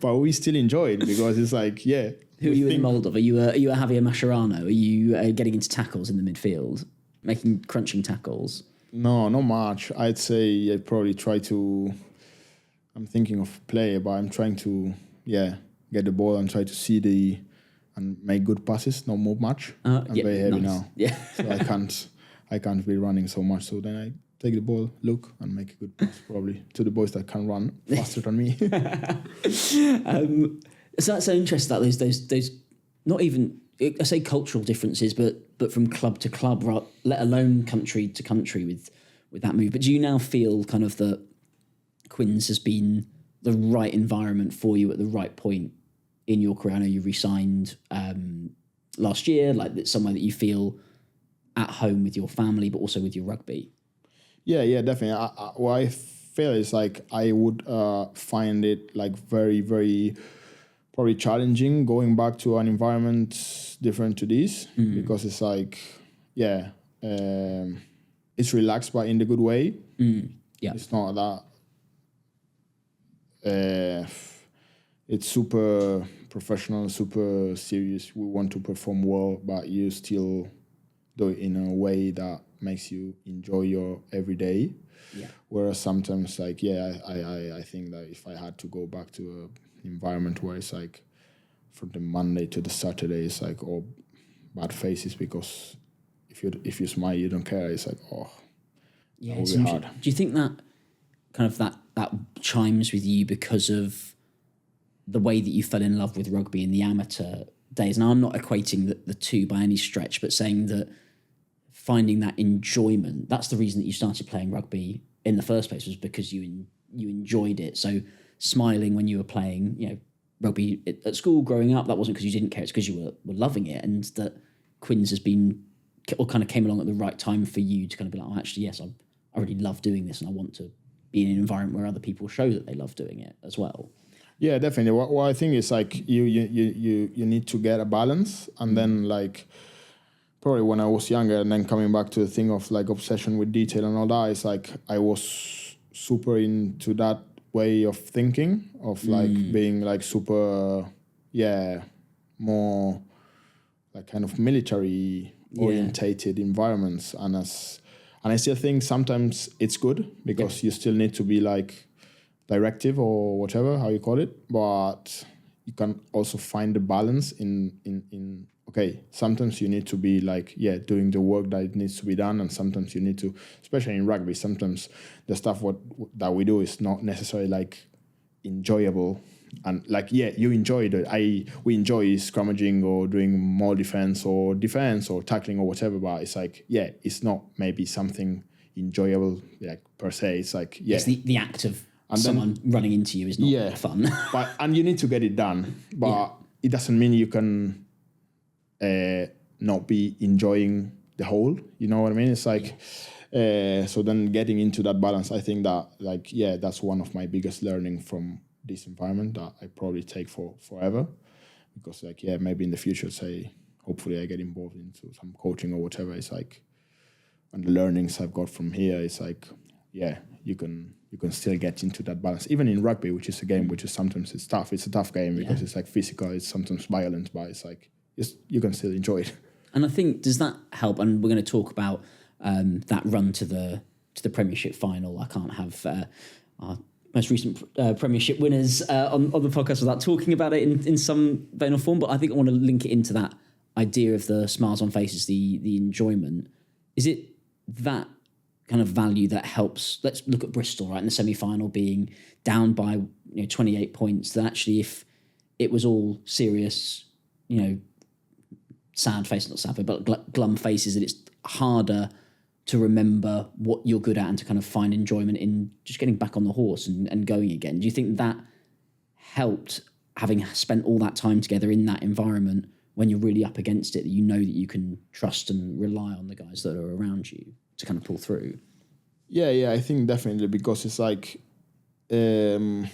B: But we still enjoy it, because it's like,
A: Who are you in the mould of? Are you a Javier Mascherano? Are you getting into tackles in the midfield, making crunching tackles?
B: No, not much. I'd say I'd probably try to. I'm thinking of play, but I'm trying to get the ball and try to see and make good passes. Not move much. I'm very heavy now. Yeah. So I can't be running so much. So then I take the ball, look, and make a good pass, probably to the boys that can run faster than me.
A: So that's so interesting, that those not even, I say cultural differences, but from club to club, let alone country to country with that move. But do you now feel kind of that Quins has been the right environment for you at the right point in your career? I know you re-signed last year, like it's somewhere that you feel at home with your family, but also with your rugby.
B: Yeah, definitely. What I feel is like I would find it like very, very probably challenging going back to an environment different to this, because it's like, it's relaxed, but in the good way. Yeah, it's not that. It's super professional, super serious. We want to perform well, but you still do it in a way that makes you enjoy your everyday. Yeah. Whereas sometimes, like, I think that if I had to go back to an environment where it's like from the Monday to the Saturday, it's like all bad faces, because if you smile, you don't care. It's like,
A: yeah, it's hard. Do you think that kind of that chimes with you because of the way that you fell in love with rugby in the amateur days? Now, I'm not equating the two by any stretch, but saying that finding that enjoyment, that's the reason that you started playing rugby in the first place, was because you enjoyed it. So smiling when you were playing, rugby at school growing up, that wasn't because you didn't care, it's because you were loving it. And that Quins has been, or kind of came along at the right time for you to kind of be like, oh, actually, yes, I really love doing this, and I want to be in an environment where other people show that they love doing it as well?
B: Yeah, definitely. What I think is like you need to get a balance, and then like probably when I was younger, and then coming back to the thing of like obsession with detail and all that, it's like I was super into that way of thinking of like being like super, more like kind of military orientated environments, and I still think sometimes it's good because you still need to be like directive or whatever, how you call it, but you can also find the balance in okay, sometimes you need to be like, doing the work that it needs to be done, and sometimes you need to, especially in rugby, sometimes the stuff that we do is not necessarily like enjoyable, and like, you enjoy it. We enjoy scrummaging or doing more defense or tackling or whatever, but it's like, it's not maybe something enjoyable like per se. It's like,
A: It's the act of someone running into you is not fun.
B: and you need to get it done, but it doesn't mean you can not be enjoying the whole. You know what I mean? It's like, so then getting into that balance, I think that like, that's one of my biggest learning from this environment that I probably take for forever, because like, maybe in the future, say, hopefully I get involved into some coaching or whatever. It's like, and the learnings I've got from here, it's like, you can still get into that balance, even in rugby, which is a game which is sometimes it's tough. It's a tough game because it's like physical, it's sometimes violent, but it's like you can still enjoy it.
A: And I think, does that help? And we're going to talk about that run to the Premiership final. I can't have our most recent Premiership winners on the podcast without talking about it in some vein or form. But I think I want to link it into that idea of the smiles on faces, the enjoyment. Is it that kind of value that helps? Let's look at Bristol, right, in the semi-final, being down by 28 points. That actually, if it was all serious, sad faces, not sad, but glum faces, that it's harder to remember what you're good at and to kind of find enjoyment in just getting back on the horse and going again. Do you think that helped, having spent all that time together in that environment, when you're really up against it, that you know that you can trust and rely on the guys that are around you to kind of pull through?
B: Yeah, I think definitely, because it's like that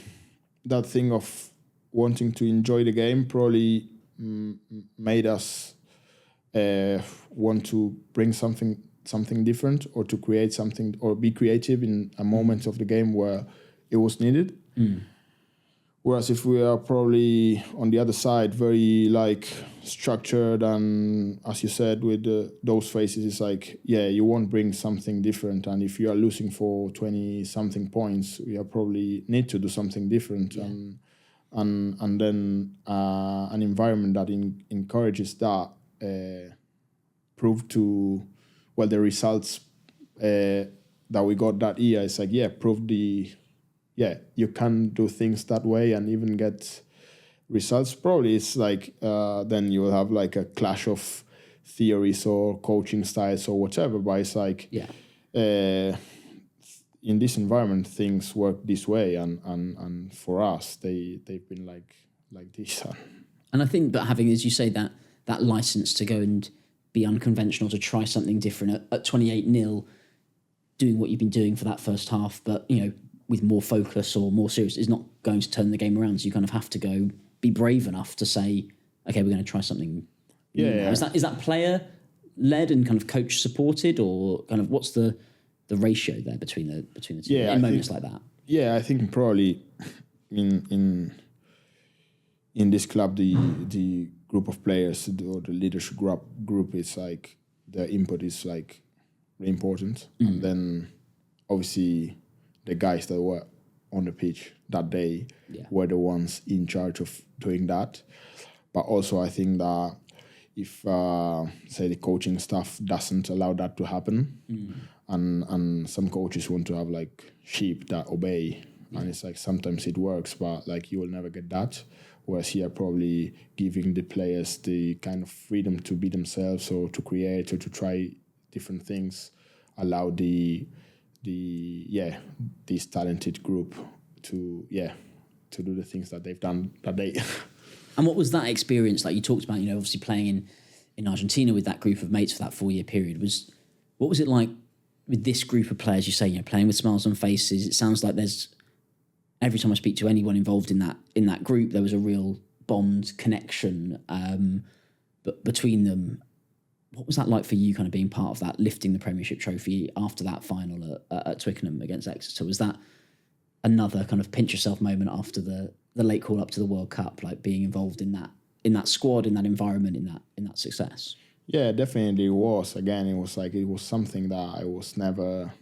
B: thing of wanting to enjoy the game probably made us want to bring something different, or to create something, or be creative in a moment of the game where it was needed. Whereas if we are probably on the other side, very like structured, and as you said, with those phases, it's like, you won't bring something different. And if you are losing for 20 something points, you probably need to do something different. And then an environment that encourages that proved to, well, the results that we got that year, it's like, proved you can do things that way and even get results. Probably it's like, then you will have like a clash of theories or coaching styles or whatever, but it's like, in this environment, things work this way, and for us, they've been like this.
A: And I think, but having, as you say, that license to go and be unconventional, to try something different at 28-0, doing what you've been doing for that first half, but with more focus or more serious, is not going to turn the game around. So you kind of have to go be brave enough to say, okay, we're going to try something new now. Is that player led and kind of coach supported, or kind of what's the ratio there between the two in moments like that?
B: I think probably in this club, the group of players or the leadership group is like, the input is like really important, and then obviously the guys that were on the pitch that day were the ones in charge of doing that. But also I think that if say the coaching staff doesn't allow that to happen, and some coaches want to have like sheep that obey, and it's like sometimes it works, but like you will never get that. Whereas here, probably giving the players the kind of freedom to be themselves, or to create, or to try different things, allow this talented group to do the things that they've done that day.
A: And what was that experience like? You talked about, obviously playing in Argentina with that group of mates for that 4-year period. What was it like with this group of players? You say, playing with smiles on faces. It sounds like there's, every time I speak to anyone involved in that group, there was a real bond connection but between them. What was that like for you, kind of being part of that, lifting the Premiership trophy after that final at Twickenham against Exeter? Was that another kind of pinch yourself moment after the late call up to the World Cup, like being involved in that squad, in that environment, in that success?
B: Yeah, definitely it was. Again, it was something that I was never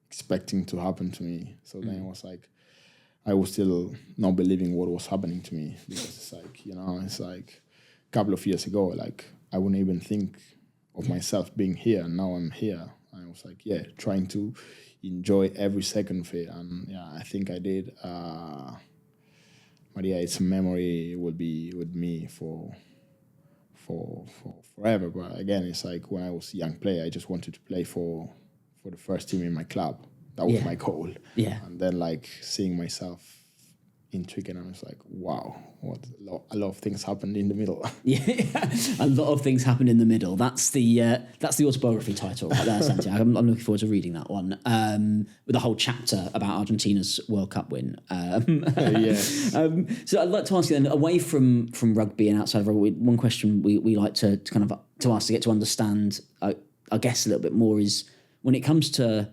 B: expecting to happen to me. So then it was like, I was still not believing what was happening to me, because it's like a couple of years ago, like I wouldn't even think of myself being here, and now I'm here. I was like, trying to enjoy every second of it, and I think I did. But it's a memory will be with me for forever. But again, it's like when I was a young player, I just wanted to play for the first team in my club. That was my goal.
A: Yeah.
B: And then like seeing myself in Twickenham, I was like, wow, a lot of things happened in the middle.
A: Yeah, a lot of things happened in the middle. That's the autobiography title right there, Santiago. I'm looking forward to reading that one, with a whole chapter about Argentina's World Cup win. So I'd like to ask you then, away from rugby and outside of rugby, one question we like to kind of to ask to get to understand, I guess, a little bit more is when it comes to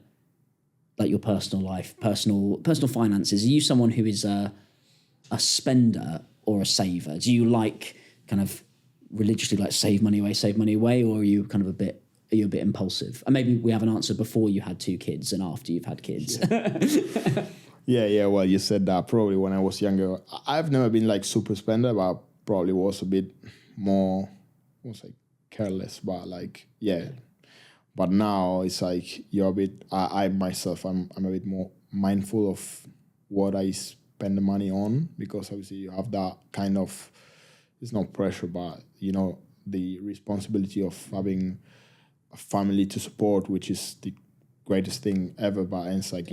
A: like your personal life, personal finances. Are you someone who is a spender or a saver? Do you like kind of religiously like save money away, or are you kind of a bit impulsive? And maybe we have an answer before you had 2 kids and after you've had kids.
B: Yeah. Well, you said that probably when I was younger. I've never been like super spender, but probably was a bit more, careless. But like, But now it's like you're a bit. I myself, I'm a bit more mindful of what I spend the money on, because obviously you have that kind of, it's not pressure, but the responsibility of having a family to support, which is the greatest thing ever. But it's like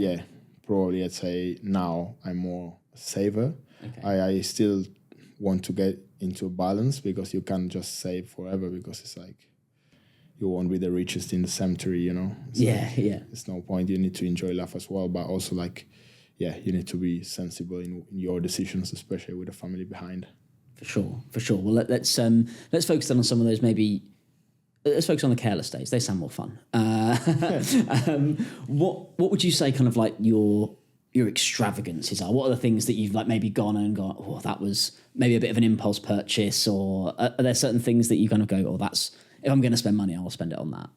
B: probably I'd say now I'm more a saver. Okay. I still want to get into a balance, because you can't just save forever, because it's like, you won't be the richest in the cemetery, There's no point. You need to enjoy life as well, but also like, you need to be sensible in your decisions, especially with a family behind. For sure. Well,
A: let's focus on some of those. Maybe let's focus on the careless days. They sound more fun. What would you say kind of like your extravagances are? What are the things that you've like maybe gone, oh, that was maybe a bit of an impulse purchase, or are there certain things that you kind of go, oh, that's, if I'm going to spend money, I'll spend it on that?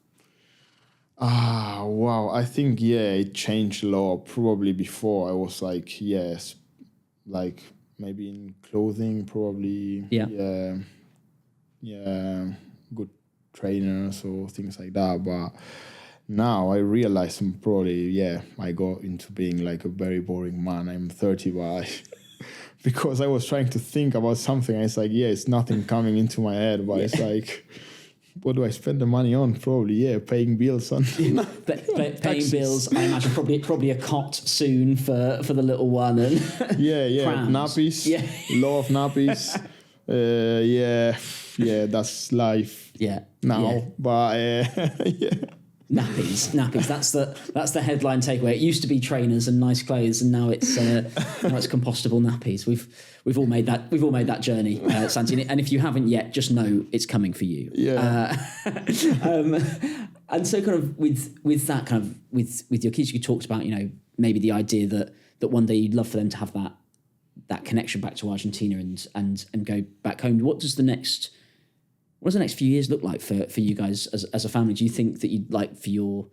B: Wow. I think, it changed a lot. Probably before I was like, yes, like maybe in clothing, probably. Yeah, good trainers or things like that. But now I realize I'm probably, I got into being like a very boring man. I'm 30, but because I was trying to think about something, it's like, it's nothing coming into my head, but it's like, what do I spend the money on? Probably, paying bills on
A: paying bills. I imagine probably a cot soon for the little one, and
B: nappies. Lot of nappies. That's life. Now, but
A: Nappies. That's the headline takeaway. It used to be trainers and nice clothes, and now it's compostable nappies. We've all made that journey, Santi. And if you haven't yet, just know it's coming for you. And so kind of with that kind of with your kids, you talked about maybe the idea that one day you'd love for them to have that connection back to Argentina and go back home. What does the next few years look like for you guys as a family? Do you think that you'd like for your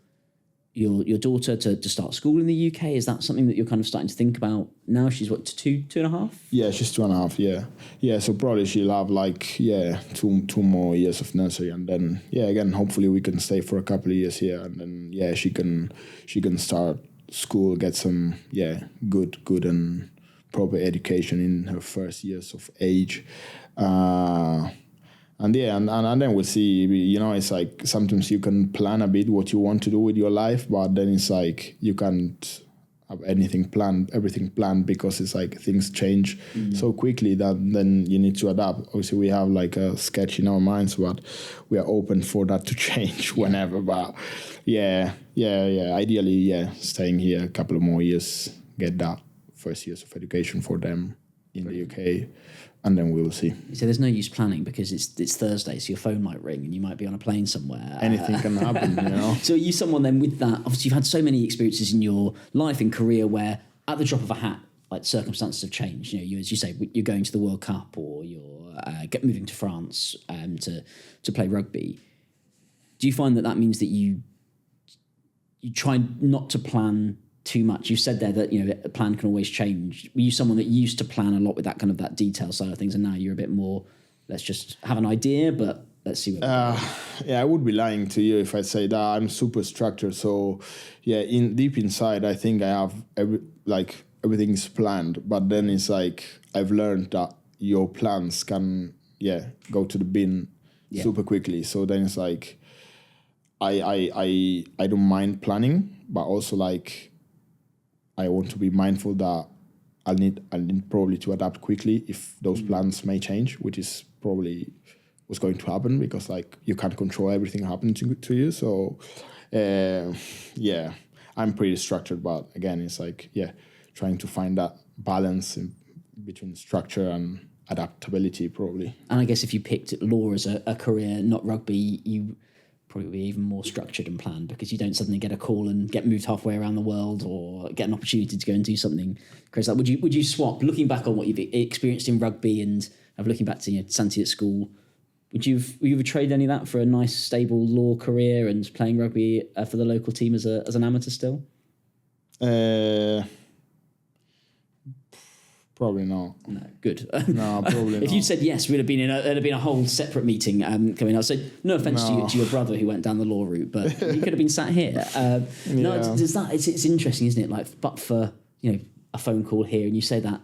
A: daughter to start school in the UK? Is that something that you're kind of starting to think about now? She's what, 2.5?
B: Yeah, she's 2.5. Yeah. So probably she'll have like 2 more years of nursery, and then again hopefully we can stay for a couple of years here, and then she can start school, get some good and proper education in her first years of age. And then we'll see. It's like sometimes you can plan a bit what you want to do with your life, but then it's like you can't have everything planned, because it's like things change so quickly that then you need to adapt. Obviously, we have like a sketch in our minds, but we are open for that to change whenever. But ideally, staying here a couple of more years, get that first years of education for them in the UK, and then we will see.
A: So there's no use planning because it's Thursday, so your phone might ring and you might be on a plane somewhere.
B: Anything can happen, you know.
A: So are you someone then with that? Obviously, you've had so many experiences in your life and career where, at the drop of a hat, like circumstances have changed. You know, you, as you say, you're going to the World Cup or you're moving to France to play rugby. Do you find that means that you try not to plan too much? You said there that, you know, a plan can always change. Were you someone that used to plan a lot with that kind of that detail side of things, and now you're a bit more, let's just have an idea, but let's see what
B: I would be lying to you if I say that I'm super structured. So deep inside, I think I have everything is planned, but then it's like I've learned that your plans can go to the bin super quickly. So then it's like I don't mind planning, but also like I want to be mindful that I'll need probably to adapt quickly if those plans may change, which is probably what's going to happen, because like you can't control everything happening to you. So I'm pretty structured, but again, it's like trying to find that balance between structure and adaptability probably.
A: And I guess if you picked law as a career, not rugby, you probably be even more structured and planned, because you don't suddenly get a call and get moved halfway around the world or get an opportunity to go and do something crazy. Like, would you swap, looking back on what you've experienced in rugby and looking back to Santi at school, would you have traded any of that for a nice stable law career and playing rugby for the local team as an amateur still?
B: Probably not.
A: No, good.
B: No, probably not.
A: If you'd said yes, there'd have been a whole separate meeting coming up. So no offence to your brother who went down the law route, but he could have been sat here. No, it's interesting, isn't it? Like, but for a phone call here, and you say that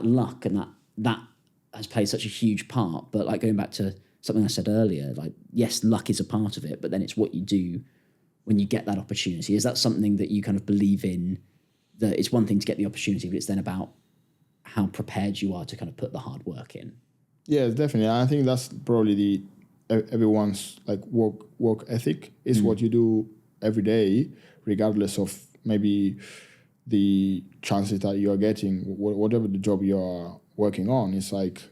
A: luck and that has played such a huge part. But like going back to something I said earlier, like yes, luck is a part of it, but then it's what you do when you get that opportunity. Is that something that you kind of believe in? That it's one thing to get the opportunity, but it's then about how prepared you are to kind of put the hard work in.
B: Yeah, definitely. I think that's probably everyone's like work ethic is what you do every day, regardless of maybe the chances that you are getting, whatever the job you are working on. It's like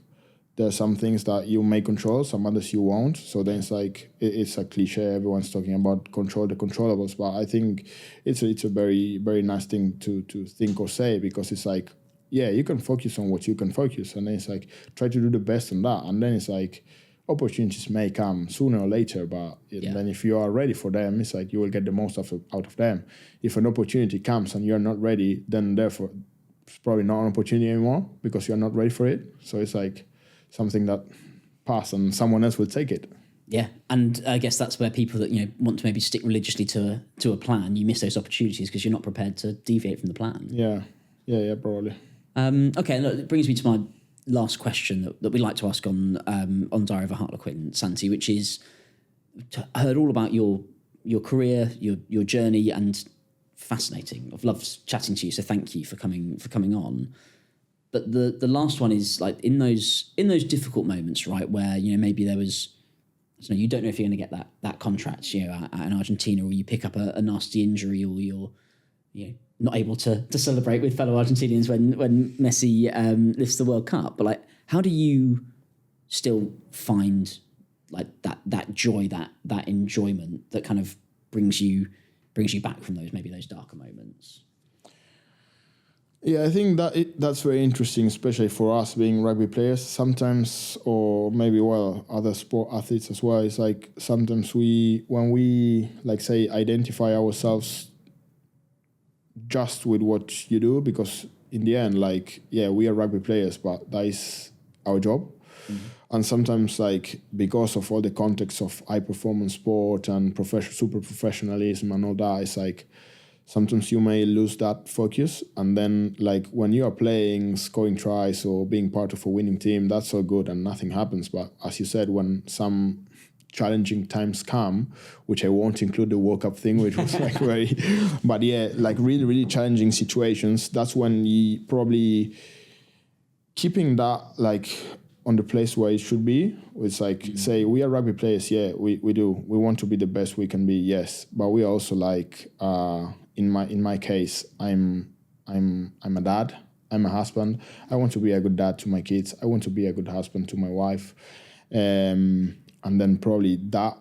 B: there are some things that you may control, some others you won't. So then it's like it's a cliche. Everyone's talking about control the controllables, but I think it's a very, very nice thing to think or say, because it's like, you can focus on what you can focus, and then it's like try to do the best on that, and then it's like opportunities may come sooner or later, but then if you are ready for them, it's like you will get the most out of them. If an opportunity comes and you're not ready, then therefore it's probably not an opportunity anymore because you're not ready for it. So it's like something that passed and someone else will take it.
A: Yeah, and I guess that's where people that want to maybe stick religiously to a plan, you miss those opportunities because you're not prepared to deviate from the plan.
B: Yeah, probably.
A: Okay, look, it brings me to my last question that we like to ask on Diary of a Harlequin, Santi, which is, I heard all about your career, your journey, and fascinating. I've loved chatting to you, so thank you for coming on. But the last one is like in those difficult moments, right, where maybe there was, you don't know if you're going to get that contract, at Argentina, or you pick up a nasty injury, or you're not able to celebrate with fellow Argentinians when Messi lifts the World Cup. But like, how do you still find like that joy, that enjoyment that kind of brings you back from those darker moments?
B: Yeah, I think that's very interesting, especially for us being rugby players sometimes, or maybe other sport athletes as well. It's like sometimes when we like say identify ourselves just with what you do, because in the end, like, we are rugby players, but that is our job. Mm-hmm. And sometimes, like, because of all the context of high performance sport and super professionalism and all that, it's like sometimes you may lose that focus. And then, like, when you are playing, scoring tries or being part of a winning team, that's so good and nothing happens. But as you said, when some challenging times come, which I won't include the World Cup thing, which was like very, but yeah, like really, really challenging situations. That's when you probably keeping that like on the place where it should be. It's like, say, we are rugby players, yeah, we do. We want to be the best we can be, yes. But we are also like, in my case, I'm a dad, I'm a husband. I want to be a good dad to my kids. I want to be a good husband to my wife. And then probably that,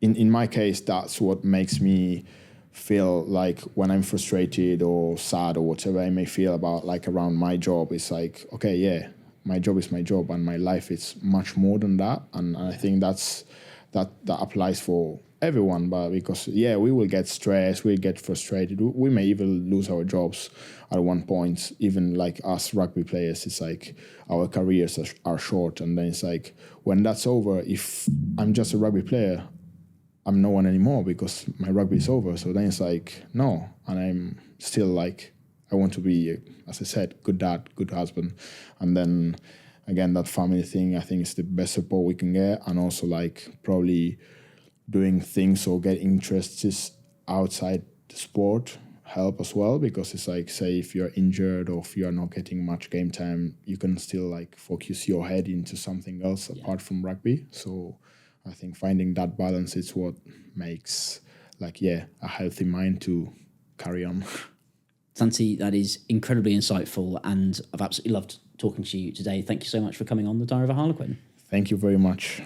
B: in my case, that's what makes me feel like when I'm frustrated or sad or whatever I may feel about like around my job, it's like, okay, yeah, my job is my job and my life is much more than that. And I think that applies for everyone, but because, yeah, we will get stressed, we'll get frustrated. We may even lose our jobs at one point. Even like us rugby players, it's like our careers are short. And then it's like, when that's over, if I'm just a rugby player, I'm no one anymore because my rugby is over. So then it's like, no. And I'm still like, I want to be, as I said, good dad, good husband. And then again, that family thing, I think is the best support we can get. And also like probably doing things or get interests outside the sport help as well, because it's like, say, if you're injured or if you're not getting much game time, you can still like focus your head into something else apart from rugby. So I think finding that balance is what makes like, yeah, a healthy mind to carry on.
A: Santi, that is incredibly insightful, and I've absolutely loved talking to you today. Thank you so much for coming on the Diary of a Harlequin.
B: Thank you very much.